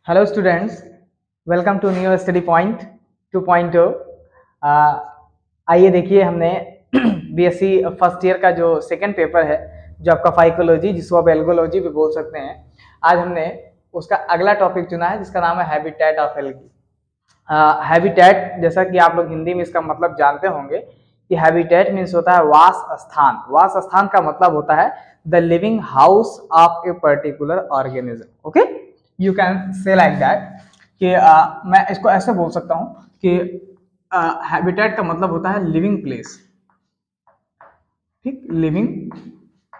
Hello students, welcome to new study point 2.0। आइए देखिए, हमने बीएससी फर्स्ट ईयर का जो सेकंड पेपर है, जो आपका फाइकोलॉजी, जिसको आप एल्गोलॉजी भी बोल सकते हैं, आज हमने उसका अगला टॉपिक चुना है जिसका नाम है हैबिटेट ऑफ एल्गी। हैबिटेट, जैसा कि आप लोग हिंदी में इसका मतलब जानते होंगे कि हैबिटेट मीन्स होता है वास स्थान। वास स्थान का मतलब होता है the living house of a particular organism. Okay, you can say like that कि मैं इसको ऐसे बोल सकता हूं कि हैबिटेट का मतलब होता है लिविंग प्लेस। ठीक, living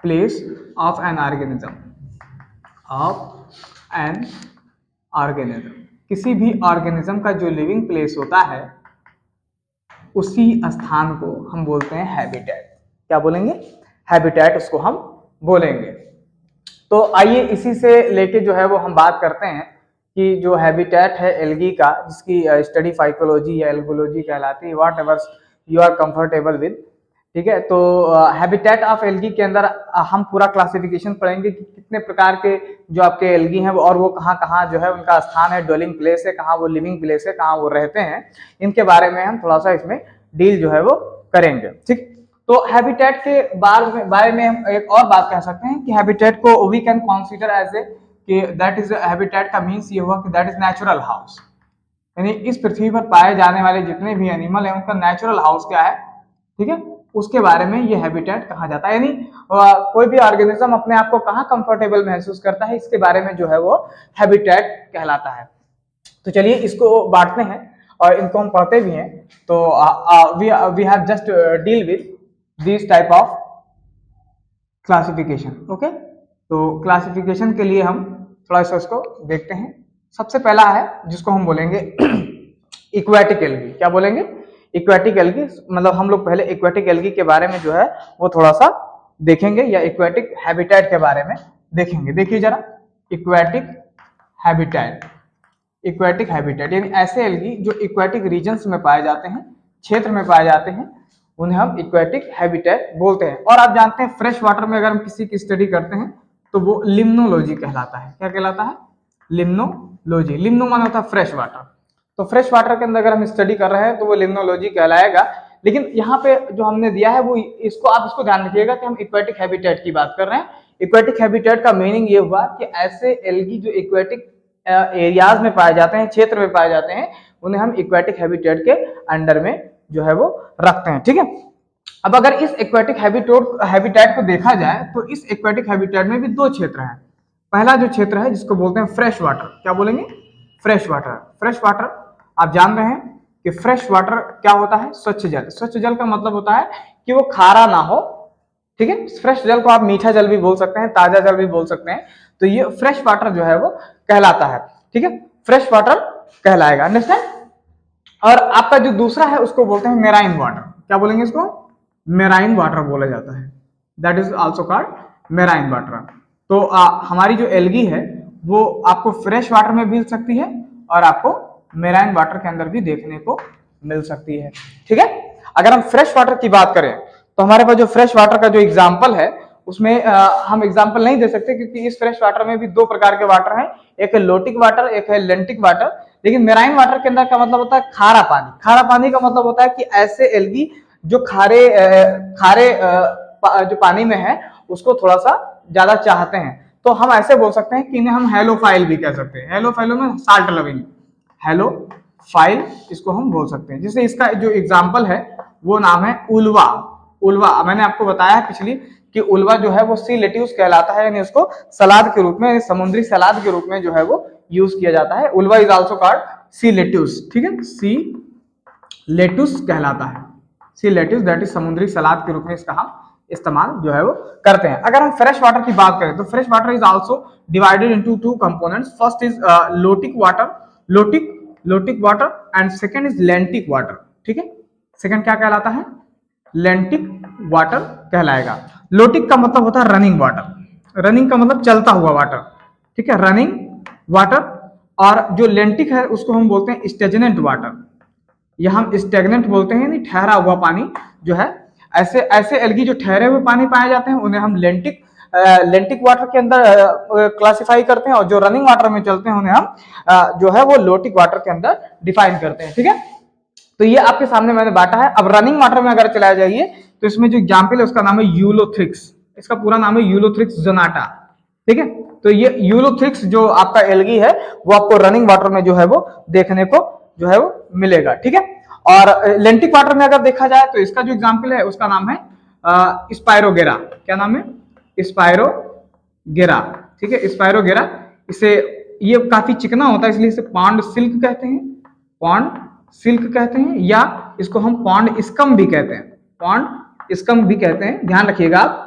place of an organism, of an organism. किसी भी ऑर्गेनिज्म का जो लिविंग प्लेस होता है, उसी स्थान को हम बोलते हैं हैबिटेट। क्या बोलेंगे? हैबिटेट, उसको हम बोलेंगे। तो आइए इसी से लेके जो है वो हम बात करते हैं कि जो हैबिटेट है एल्गी का, जिसकी स्टडी फाइकोलॉजी या एल्गोलॉजी कहलाती है, whatever you are comfortable with. ठीक है, तो हैबिटेट ऑफ एल्गी के अंदर हम पूरा क्लासिफिकेशन पढ़ेंगे कि कितने प्रकार के जो आपके एल्गी हैं और वो कहाँ कहाँ जो है उनका स्थान है, ड्वेलिंग प्लेस है, कहाँ वो लिविंग प्लेस है, कहाँ वो रहते हैं। इनके बारे में हम थोड़ा सा इसमें डील जो है वो करेंगे। ठीक, तो हैबिटेट के बारे में हम एक और बात कह सकते हैं कि हैबिटेट को we can consider as a कि दैट इज हैबिटेट का मीन्स ये हुआ कि दैट इज नेचुरल हाउस। यानी इस पृथ्वी पर पाए जाने वाले जितने भी एनिमल हैं उनका नेचुरल हाउस क्या है, ठीक है, उसके बारे में ये हैबिटेट कहा जाता है। यानी कोई भी ऑर्गेनिज्म अपने आप को कहाँ कंफर्टेबल महसूस करता है, इसके बारे में जो है वो हैबिटेट कहलाता है। तो चलिए इसको बांटते हैं और इनको हम पढ़ते भी हैं। तो we have just deal with this type of classification. Okay, तो क्लासिफिकेशन के लिए हम थोड़ा सा इसको देखते हैं। सबसे पहला है जिसको हम बोलेंगे इक्वेटिक एल्गी। क्या बोलेंगे? Aquatic algae. मतलब हम लोग पहले इक्वेटिक एल्गी के बारे में जो है वो थोड़ा सा देखेंगे, या इक्वेटिक हैबिटेट के बारे में देखेंगे। देखिए जरा, इक्वेटिक हैबिटेट। इक्वेटिक हैबिटेट यानी ऐसे एल्गी जो इक्वेटिक रीजन्स में पाए जाते हैं, क्षेत्र में पाए जाते हैं, उन्हें हम इक्वेटिक हैबिटेट बोलते हैं। और आप जानते हैं फ्रेश वाटर में अगर हम किसी की स्टडी करते हैं तो वो लिम्नोलॉजी कहलाता है। क्या कहलाता है? लिम्नोलॉजी। लिम्नो माना होता है फ्रेश वाटर, तो फ्रेश वाटर के अंदर अगर हम स्टडी कर रहे हैं तो वो लिम्नोलॉजी कहलाएगा। लेकिन यहाँ पे जो हमने दिया है वो इसको ध्यान रखिएगा कि हम इक्वेटिक हैबिटेट की बात कर रहे हैं। इक्वेटिक हैबिटेट का मीनिंग ये हुआ कि ऐसे एल्गी जो इक्वेटिक एरियाज में पाए जाते हैं, क्षेत्र में पाए जाते हैं, उन्हें हम इक्वेटिक हैबिटेट के अंडर में जो है वो रखते हैं। ठीक है, अब अगर इस एक्वेटिक हैबिटेट को देखा जाए तो इस एक्वेटिक हैबिटेट में भी दो क्षेत्र हैं। पहला जो क्षेत्र है जिसको बोलते हैं फ्रेश वाटर। क्या बोलेंगे? Fresh water. फ्रेश वाटर आप जान रहे हैं कि फ्रेश वाटर क्या होता है? स्वच्छ जल। स्वच्छ जल का मतलब होता है कि वो खारा ना हो। ठीक है, फ्रेश जल को आप मीठा जल भी बोल सकते हैं, ताजा जल भी बोल सकते हैं। तो ये फ्रेश वाटर जो है वो कहलाता है। ठीक है, फ्रेश वाटर कहलाएगा। अंडरस्टैंड? और आपका जो दूसरा है उसको बोलते हैं मेराइन वाटर। क्या बोलेंगे इसको? मेराइन वाटर बोला जाता है। That is also called marine water. तो हमारी जो एल्गी है वो आपको फ्रेश वाटर में मिल सकती है और आपको मेराइन वाटर के अंदर भी देखने को मिल सकती है। ठीक है, अगर हम फ्रेश वाटर की बात करें तो हमारे पास जो फ्रेश वाटर का जो एग्जाम्पल है उसमें हम एग्जाम्पल नहीं दे सकते, क्योंकि इस फ्रेश वाटर में भी दो प्रकार के वाटर हैं, एक है लोटिक वाटर, एक है लेंटिक वाटर। लेकिन मेराइन वाटर के अंदर का मतलब होता है खारा पानी। खारा पानी का मतलब होता है कि ऐसे एल्गी जो खारे जो पानी में है उसको थोड़ा सा ज्यादा चाहते हैं। तो हम ऐसे बोल सकते हैं कि इन्हें हम हेलोफाइल भी कह सकते हैं। हेलोफाइलो में साल्ट लविंग, हेलोफाइल इसको हम बोल सकते हैं। जैसे इसका जो एग्जाम्पल है वो नाम है उल्वा। उल्वा मैंने आपको बताया है पिछली कि उल्वा जो है वो सी लेट्यूस कहलाता है, यानी उसको सलाद के रूप में, समुद्री सलाद के रूप में जो है वो यूज किया जाता है। Ulva is also called sea lettuce. ठीक है, सी लेट्यूस कहलाता है। सी लेट्यूस दैट इज समुद्री सलाद के रूप में इसका हम इस्तेमाल जो है वो करते हैं। अगर हम फ्रेश वाटर की बात करें तो fresh water is also divided into two components. First is lotic water, lotic water, and second is लेंटिक water. ठीक है, सेकंड क्या कहलाता है? लेंटिक वाटर कहलाएगा। लोटिक का मतलब होता है रनिंग वाटर। रनिंग का मतलब चलता हुआ वाटर। ठीक है, रनिंग वाटर। और जो लेंटिक है उसको हम बोलते हैं स्टेगनेंट वाटर, या हम स्टेगनेंट बोलते हैं, नहीं ठहरा हुआ पानी जो है। ऐसे एल्गी जो ठहरे हुए पानी पाए जाते हैं उन्हें हम लेंटिक लेंटिक वाटर के अंदर क्लासिफाई करते हैं, और जो रनिंग वाटर में चलते हैं उन्हें हम जो है वो लोटिक वाटर के अंदर डिफाइन करते हैं। ठीक है, तो ये आपके सामने मैंने बांटा है। अब रनिंग वाटर में अगर चलाया जाइए तो इसमें जो एग्जाम्पल है उसका नाम है यूलोथ्रिक्स, इसका पूरा नाम है यूलोथ्रिक्स जोनाटा। ठीक है, तो ये यूलोथ्रिक्स जो आपका एल्गी है वो आपको रनिंग वाटर में जो है वो देखने को जो है वो मिलेगा। ठीक है, और लेंटिक वाटर में अगर देखा जाए तो इसका जो एग्जाम्पल है उसका नाम है स्पायरोगेरा। क्या नाम है? स्पायरोगेरा। ठीक है, स्पायरोगेरा। इसे ये काफी चिकना होता है इसलिए इसे पॉन्ड सिल्क कहते हैं, पॉन्ड सिल्क कहते हैं, या इसको हम पॉन्ड स्कम भी कहते हैं, पॉन्ड स्कम भी कहते हैं। ध्यान रखिएगा आप,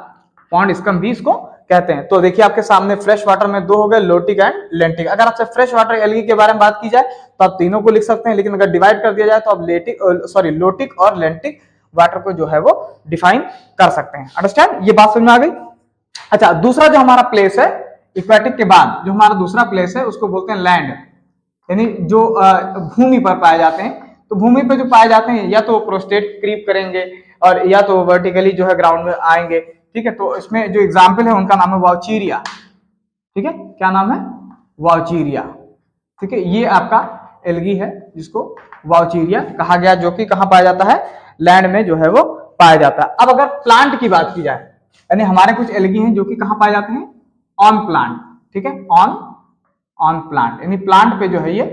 पॉन्ड स्कम भी इसको कहते हैं। तो देखिए आपके सामने फ्रेश वाटर में दो हो गए, लोटिक एंड लेंटिक। अगर आपसे फ्रेश वाटर एल्गी के बारे में बात की जाए तो आप तीनों को लिख सकते हैं, लेकिन अगर डिवाइड कर दिया जाए तो आप लोटिक और लेंटिक वाटर को जो है वो डिफाइन कर सकते हैं। अंडरस्टैंड? ये बात समझ में आ गई? अच्छा, दूसरा जो हमारा प्लेस है इक्वेटिक के बाद, जो हमारा दूसरा प्लेस है उसको बोलते हैं लैंड, यानी जो भूमि पर पाए जाते हैं। तो भूमि पर जो पाए जाते हैं या तो प्रोस्टेट क्रीप करेंगे और या तो वर्टिकली जो है ग्राउंड में आएंगे। ठीक है, तो इसमें जो एग्जाम्पल है उनका नाम है वाउचीरिया। ठीक है, क्या नाम है? वाउचीरिया। ठीक है, ये आपका एल्गी है जिसको वाउचीरिया कहा गया, जो कि कहाँ पाया जाता है? लैंड में जो है वो पाया जाता है। अब अगर प्लांट की बात की जाए, यानी हमारे कुछ एल्गी हैं जो कि कहाँ पाए जाते हैं? On plant. ठीक है, ऑन प्लांट, यानी प्लांट पे जो है ये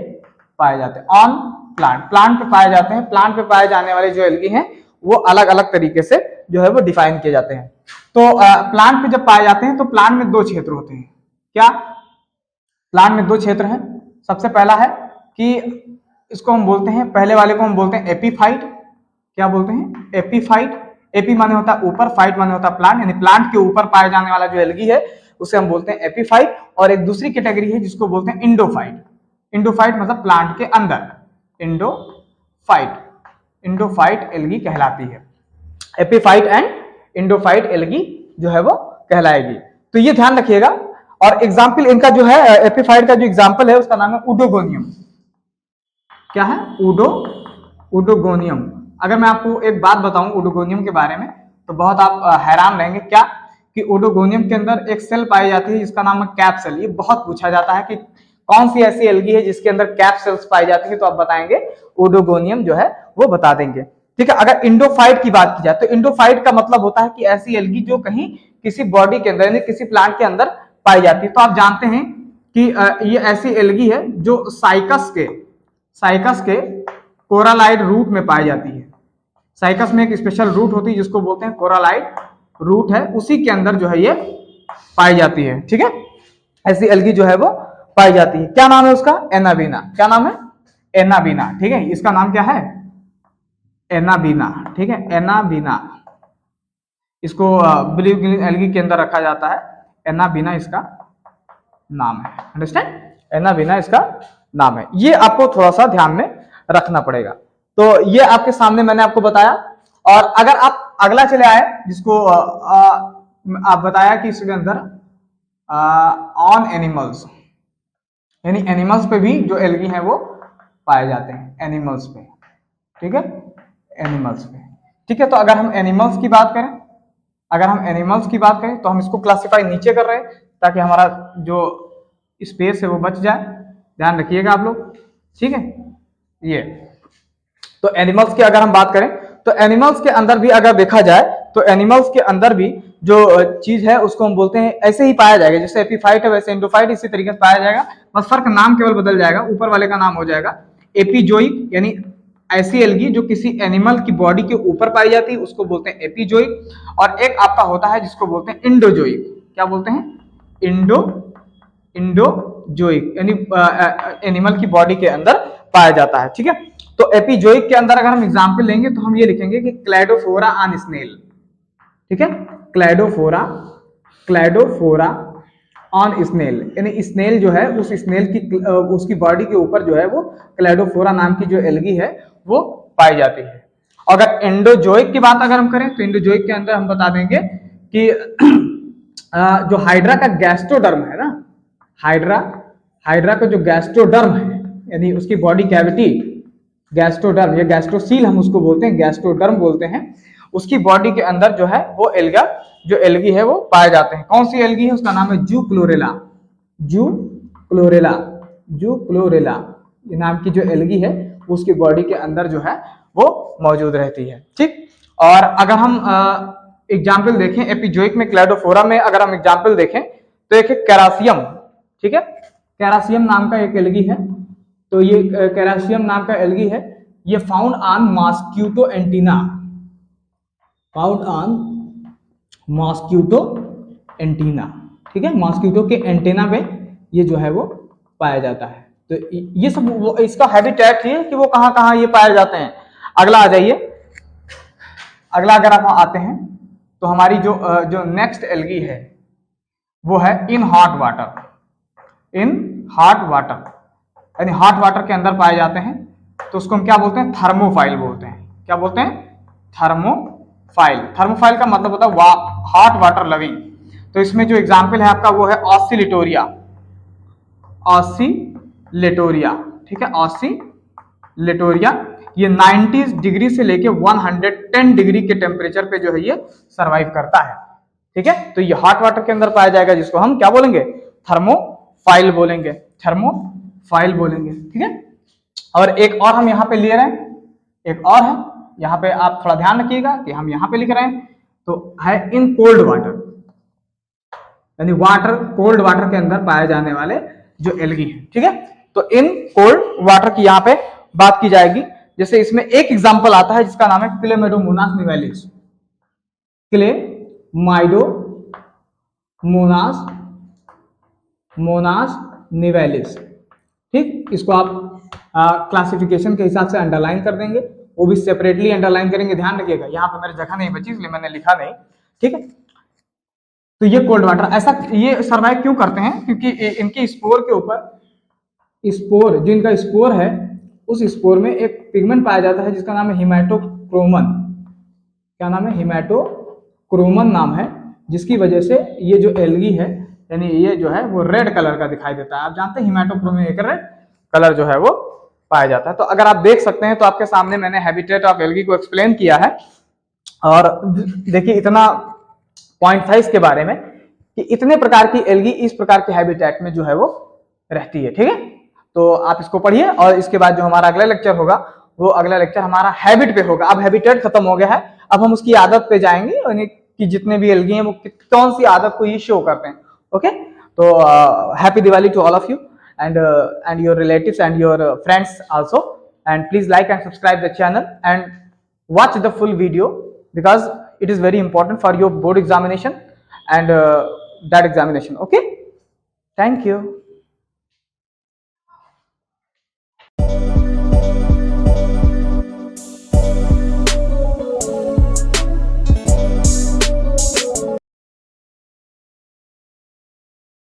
पाए जाते हैं। ऑन प्लांट, प्लांट पे पाए जाते हैं। प्लांट पे पाए जाने वाले जो एल्गी हैं वो अलग अलग तरीके से जो है वो डिफाइन किए जाते हैं। तो प्लांट पे जब पाए जाते हैं तो प्लांट में दो क्षेत्र होते हैं। क्या? प्लांट में दो क्षेत्र हैं। सबसे पहला है कि इसको हम बोलते हैं, पहले वाले को हम बोलते हैं एपीफाइट। क्या बोलते हैं? एपीफाइट। एपी माने होता है ऊपर, फाइट माने होता है प्लांट, यानी प्लांट के ऊपर पाए जाने वाला जो एल्गी है उसे हम बोलते हैं एपीफाइट। और एक दूसरी कैटेगरी है जिसको बोलते हैं इंडोफाइट। इंडोफाइट मतलब प्लांट के अंदर, इंडोफाइट, इंडोफाइट एल्गी कहलाती है। एपीफाइट एंड इंडोफाइट एल्गी जो है वो कहलाएगी। तो ये ध्यान रखिएगा। और एग्जाम्पल इनका जो है एपीफाइट का जो एग्जाम्पल है उसका नाम है उडोगोनियम। क्या है? उडोगोनियम। अगर मैं आपको एक बात बताऊं उडोगोनियम के बारे में तो बहुत आप हैरान रहेंगे। क्या? कि ओडोगोनियम के अंदर एक सेल पाई जाती है जिसका नाम है कैप सेल। ये बहुत पूछा जाता है कि कौन सी ऐसी एल्गी है जिसके अंदर कैप सेल्स पाई जाती है, तो आप बताएंगे ओडोगोनियम जो है वो बता देंगे। ठीक है, अगर इंडोफाइट की बात की जाए तो इंडोफाइट का मतलब होता है कि ऐसी एल्गी जो कहीं किसी बॉडी के अंदर यानी किसी प्लांट के अंदर पाई जाती है। तो आप जानते हैं कि ये ऐसी एल्गी है जो साइकस के कोरालाइड रूट में पाई जाती है। साइकस में एक स्पेशल रूट होती है जिसको बोलते हैं कोरालाइड रूट है, उसी के अंदर जो है ये पाई जाती है। ठीक है, ऐसी एल्गी जो है वो पाई जाती है। क्या नाम है उसका? एनाबीना। क्या नाम है? एनाबीना। ठीक है, इसका नाम क्या है? एनाबीना। ठीक है, एनाबीना। इसको ब्लू ग्रीन एल्गी के अंदर रखा जाता है। एनाबीना इसका नाम है। अंडरस्टैंड? एनाबीना इसका नाम है। ये आपको थोड़ा सा ध्यान में रखना पड़ेगा। तो ये आपके सामने मैंने आपको बताया। और अगर आप अगला चले आए जिसको आप बताया कि इसके अंदर ऑन एनिमल्स, यानी एनिमल्स पे भी जो एल्गी है वो पाए जाते हैं। एनिमल्स पे, ठीक है, एनिमल्स पे। ठीक है, तो अगर हम एनिमल्स की बात करें, तो हम इसको क्लासिफाई नीचे कर रहे हैं ताकि हमारा जो स्पेस है वो बच जाए। ध्यान रखिएगा आप लोग। ठीक है, ये तो एनिमल्स की अगर हम बात करें तो एनिमल्स के अंदर भी अगर देखा जाए तो एनिमल्स के अंदर भी जो चीज है उसको हम बोलते हैं, ऐसे ही पाया जाएगा जैसे एपीफाइट है वैसे इंडोफाइट इसी तरीके से पाया जाएगा, बस फर्क नाम केवल बदल जाएगा। ऊपर वाले का नाम हो जाएगा एपीजोइक, यानी ऐसी एल्गी जो किसी एनिमल की बॉडी के ऊपर पाई जाती है उसको बोलते हैं एपीजोइक। और एक आपका होता है जिसको बोलते हैं इंडोजोइक। क्या बोलते हैं? इंडोजोइक, यानी एनिमल की बॉडी के अंदर पाया जाता है। ठीक है, तो एपीजोइक के अंदर अगर हम एग्जांपल लेंगे तो हम ये लिखेंगे कि क्लैडोफोरा ऑन स्नेल। ठीक है, क्लैडोफोरा ऑन स्नेल, यानी स्नेल जो है उस स्नेल की उसकी बॉडी के ऊपर जो है वो क्लैडोफोरा नाम की जो एल्गी है वो पाई जाती है। अगर एंडोजोइक की बात अगर हम करें तो एंडोजोइक के अंदर हम बता देंगे कि जो हाइड्रा का गैस्ट्रोडर्म है ना, हाइड्रा का जो गैस्ट्रोडर्म है यानी उसकी बॉडी कैविटी, गैस्ट्रोडर्म या गैस्ट्रोसील हम उसको बोलते हैं, गैस्ट्रोडर्म बोलते हैं, उसकी बॉडी के अंदर जो है वो एल्गी है वो पाए जाते हैं। कौन सी एल्गी है? उसका नाम है जू क्लोरेला। जू क्लोरेला, जू क्लोरेला ये नाम की जो एल्गी है उसकी बॉडी के अंदर जो है वो मौजूद रहती है। ठीक, और अगर हम एग्जाम्पल देखें एपिजोइक में क्लैडोफोरा में अगर हम एग्जाम्पल देखें तो एक है कैरासियम। ठीक है, कैरासियम नाम का एक एल्गी है। तो ये कैरासियम नाम का एल्गी है, ये found on mosquito antenna, found on mosquito antenna. ठीक है, मॉस्क्यूटो के एंटीना पे ये जो है वो पाया जाता है। तो ये सब इसका हैबिटेट है कि वो कहां कहां ये पाए जाते हैं। अगला आ जाइए, अगला अगर आप आते हैं तो हमारी जो नेक्स्ट एल्गी है वो है in hot water. In hot water यानी हॉट वाटर के अंदर पाए जाते हैं, तो उसको हम क्या बोलते हैं? थर्मोफाइल बोलते हैं। क्या बोलते हैं? थर्मोफाइल। थर्मोफाइल का मतलब होता है हॉट वाटर लविंग। तो इसमें जो एग्जाम्पल है आपका वो है ऑसिलिटोरिया, ऑसिलेटोरिया। ठीक है, ऑसिलेटोरिया ये 90 डिग्री से लेके 110 डिग्री के टेम्परेचर पे जो है ये सरवाइव करता है। ठीक है, तो ये हॉट वाटर के अंदर पाया जाएगा, जिसको हम क्या बोलेंगे? थर्मोफाइल बोलेंगे, थर्मोफाइल बोलेंगे। ठीक है, और एक और हम यहाँ पे ले रहे हैं, एक और है यहाँ पे, आप थोड़ा ध्यान रखिएगा कि हम यहाँ पे लिख रहे हैं तो है इन कोल्ड वाटर, यानी वाटर, कोल्ड वाटर के अंदर पाए जाने वाले जो एल्गी है। ठीक है, तो इन कोल्ड वाटर की यहाँ पे बात की जाएगी। जैसे इसमें एक एग्जांपल आता है जिसका नाम है क्लेमाइडोमोनास निवेलिस, क्लेमाइडोमोनास निवेलिस। ठीक, इसको आप क्लासिफिकेशन के हिसाब से अंडरलाइन कर देंगे, वो भी सेपरेटली अंडरलाइन करेंगे। ध्यान रखिएगा, यहाँ पे मेरी जगह नहीं बची इसलिए मैंने लिखा नहीं। ठीक है, तो ये कोल्ड वाटर ऐसा ये सर्वाइव क्यों करते हैं? क्योंकि इनके स्पोर के ऊपर, स्पोर जो इनका स्पोर है उस स्पोर में एक पिगमेंट पाया जाता है जिसका नाम है हिमेटोक्रोमन। क्या नाम है? हिमेटोक्रोमन नाम है, जिसकी वजह से ये जो एल्गी है यानी ये जो है वो रेड कलर का दिखाई देता है। आप जानते हैं हिमेटोक्रोमन एक रेड कलर जो है वो पाया जाता है। तो अगर आप देख सकते हैं तो आपके सामने मैंने हैबिटेट ऑफ एल्गी को एक्सप्लेन किया है। और देखिए इतना पॉइंट था इसके बारे में कि इतने प्रकार की एल्गी इस प्रकार के हैबिटेट में जो है वो रहती है। ठीक है, तो आप इसको पढ़िए और इसके बाद जो हमारा अगला लेक्चर होगा वो अगला लेक्चर हमारा हैबिट पे होगा। अब हैबिटेट खत्म हो गया है, अब हम उसकी आदत पे जाएंगे, यानी कि जितने भी एल्गी हैं वो कौन सी आदत को ये शो करते हैं। ओके, तो happy Diwali to all of you and your relatives and your friends also, and please like and subscribe the channel and watch the full video because it is very important for your board examination and that examination. Okay, thank you.